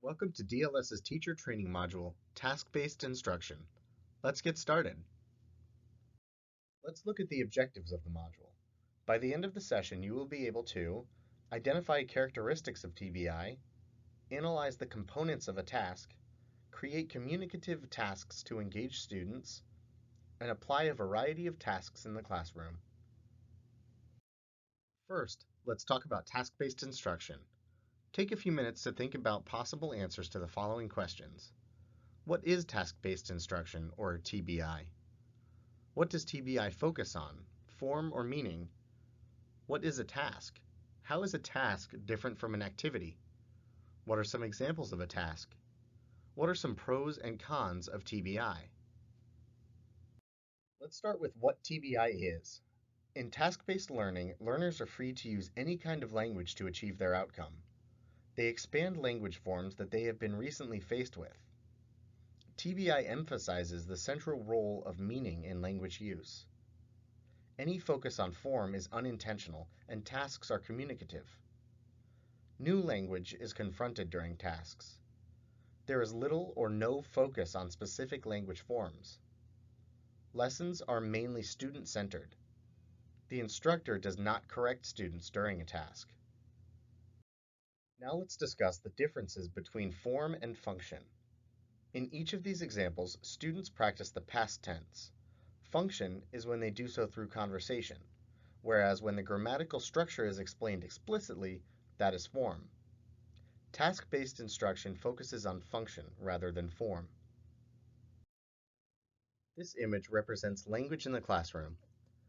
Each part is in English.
Welcome to DLS's teacher training module, Task-Based Instruction. Let's get started. Let's look at the objectives of the module. By the end of the session, you will be able to identify characteristics of TBI, analyze the components of a task, create communicative tasks to engage students, and apply a variety of tasks in the classroom. First, let's talk about task-based instruction. Take a few minutes to think about possible answers to the following questions. What is task-based instruction, or TBI? What does TBI focus on, form or meaning? What is a task? How is a task different from an activity? What are some examples of a task? What are some pros and cons of TBI? Let's start with what TBI is. In task-based learning, learners are free to use any kind of language to achieve their outcome. They expand language forms that they have been recently faced with. TBI emphasizes the central role of meaning in language use. Any focus on form is unintentional, and tasks are communicative. New language is confronted during tasks. There is little or no focus on specific language forms. Lessons are mainly student-centered. The instructor does not correct students during a task. Now let's discuss the differences between form and function. In each of these examples, students practice the past tense. Function is when they do so through conversation, whereas when the grammatical structure is explained explicitly, that is form. Task-based instruction focuses on function rather than form. This image represents language in the classroom.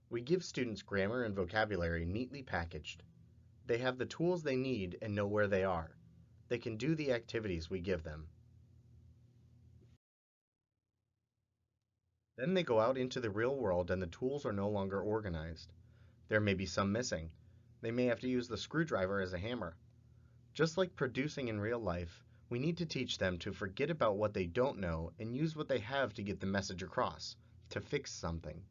We give students grammar and vocabulary neatly packaged. They have the tools they need and know where they are. They can do the activities we give them. Then they go out into the real world and the tools are no longer organized. There may be some missing. They may have to use the screwdriver as a hammer. Just like producing in real life, we need to teach them to forget about what they don't know and use what they have to get the message across, to fix something.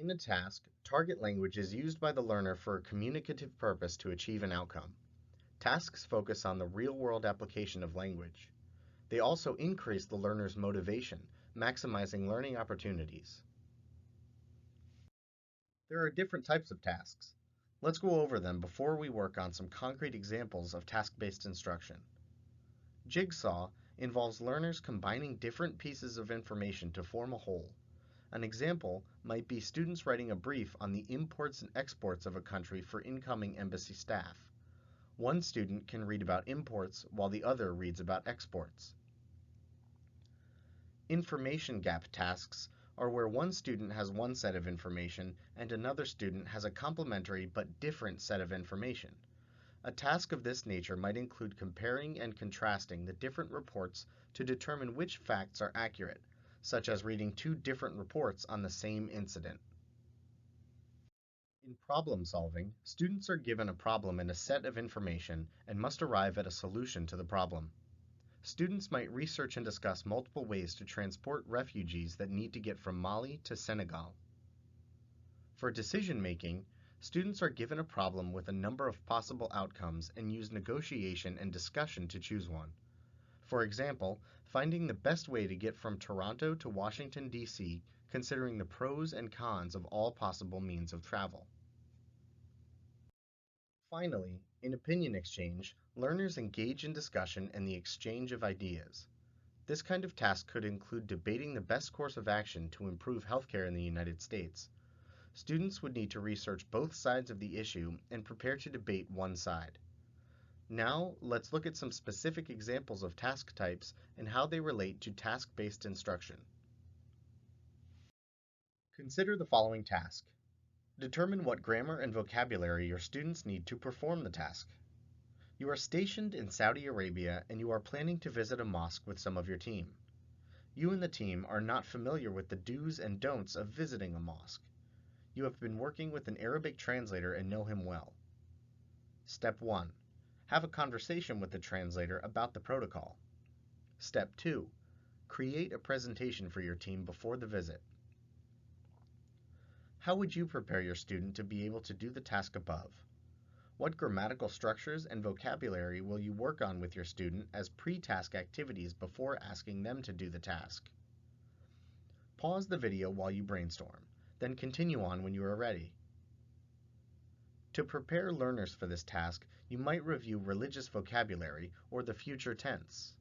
In a task, target language is used by the learner for a communicative purpose to achieve an outcome. Tasks focus on the real-world application of language. They also increase the learner's motivation, maximizing learning opportunities. There are different types of tasks. Let's go over them before we work on some concrete examples of task-based instruction. Jigsaw involves learners combining different pieces of information to form a whole. An example might be students writing a brief on the imports and exports of a country for incoming embassy staff. One student can read about imports while the other reads about exports. Information gap tasks are where one student has one set of information and another student has a complementary but different set of information. A task of this nature might include comparing and contrasting the different reports to determine which facts are accurate, such as reading two different reports on the same incident. In problem solving, students are given a problem and a set of information and must arrive at a solution to the problem. Students might research and discuss multiple ways to transport refugees that need to get from Mali to Senegal. For decision making, students are given a problem with a number of possible outcomes and use negotiation and discussion to choose one. For example, finding the best way to get from Toronto to Washington, D.C., considering the pros and cons of all possible means of travel. Finally, in opinion exchange, learners engage in discussion and the exchange of ideas. This kind of task could include debating the best course of action to improve healthcare in the United States. Students would need to research both sides of the issue and prepare to debate one side. Now, let's look at some specific examples of task types and how they relate to task-based instruction. Consider the following task. Determine what grammar and vocabulary your students need to perform the task. You are stationed in Saudi Arabia and you are planning to visit a mosque with some of your team. You and the team are not familiar with the do's and don'ts of visiting a mosque. You have been working with an Arabic translator and know him well. Step 1. Have a conversation with the translator about the protocol. Step 2. Create a presentation for your team before the visit. How would you prepare your student to be able to do the task above? What grammatical structures and vocabulary will you work on with your student as pre-task activities before asking them to do the task? Pause the video while you brainstorm, then continue on when you are ready. To prepare learners for this task, you might review religious vocabulary or the future tense.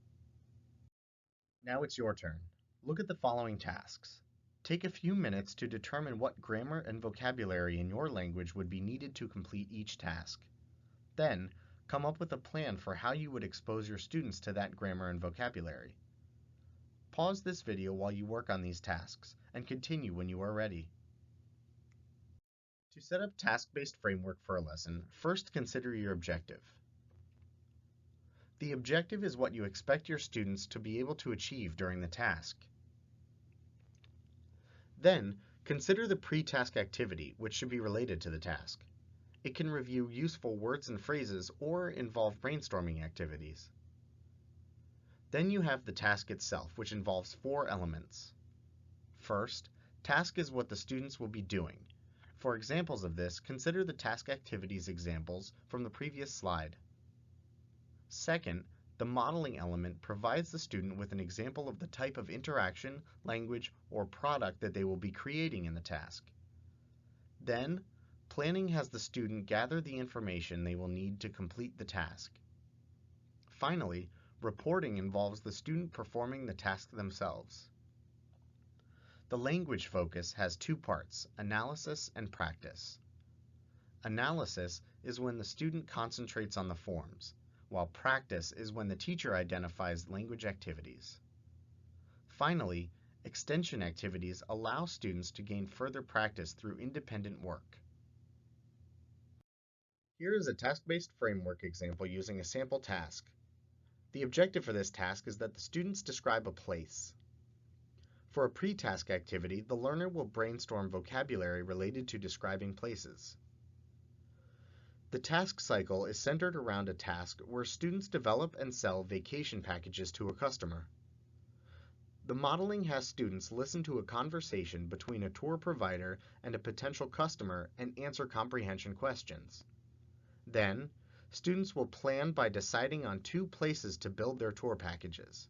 Now it's your turn. Look at the following tasks. Take a few minutes to determine what grammar and vocabulary in your language would be needed to complete each task. Then, come up with a plan for how you would expose your students to that grammar and vocabulary. Pause this video while you work on these tasks, and continue when you are ready. To set up task-based framework for a lesson, first consider your objective. The objective is what you expect your students to be able to achieve during the task. Then, consider the pre-task activity, which should be related to the task. It can review useful words and phrases or involve brainstorming activities. Then you have the task itself, which involves 4 elements. First, task is what the students will be doing. For examples of this, consider the task activities examples from the previous slide. Second, the modeling element provides the student with an example of the type of interaction, language, or product that they will be creating in the task. Then, planning has the student gather the information they will need to complete the task. Finally, reporting involves the student performing the task themselves. The language focus has 2 parts, analysis and practice. Analysis is when the student concentrates on the forms, while practice is when the teacher identifies language activities. Finally, extension activities allow students to gain further practice through independent work. Here is a task-based framework example using a sample task. The objective for this task is that the students describe a place. For a pre-task activity, the learner will brainstorm vocabulary related to describing places. The task cycle is centered around a task where students develop and sell vacation packages to a customer. The modeling has students listen to a conversation between a tour provider and a potential customer and answer comprehension questions. Then, students will plan by deciding on 2 places to build their tour packages.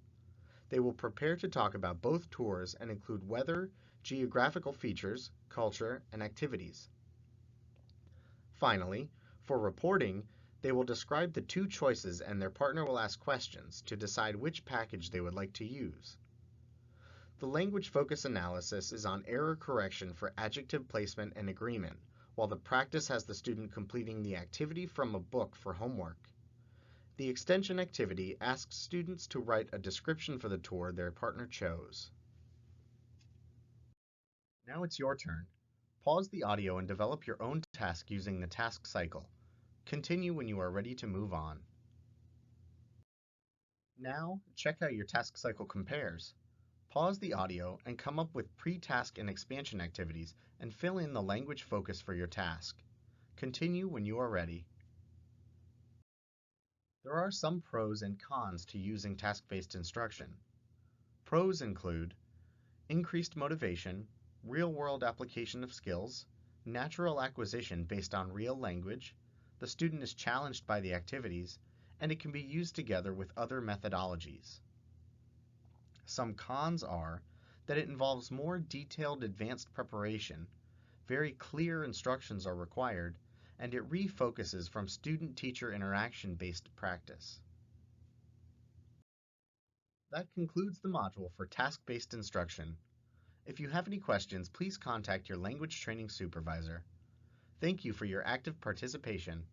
They will prepare to talk about both tours and include weather, geographical features, culture, and activities. Finally, for reporting, they will describe the 2 choices and their partner will ask questions to decide which package they would like to use. The language focus analysis is on error correction for adjective placement and agreement, while the practice has the student completing the activity from a book for homework. The extension activity asks students to write a description for the tour their partner chose. Now it's your turn. Pause the audio and develop your own task using the task cycle. Continue when you are ready to move on. Now, check how your task cycle compares. Pause the audio and come up with pre-task and expansion activities and fill in the language focus for your task. Continue when you are ready. There are some pros and cons to using task-based instruction. Pros include increased motivation, real-world application of skills, natural acquisition based on real language, the student is challenged by the activities, and it can be used together with other methodologies. Some cons are that it involves more detailed advanced preparation, very clear instructions are required, and it refocuses from student-teacher interaction-based practice. That concludes the module for task-based instruction. If you have any questions, please contact your language training supervisor. Thank you for your active participation.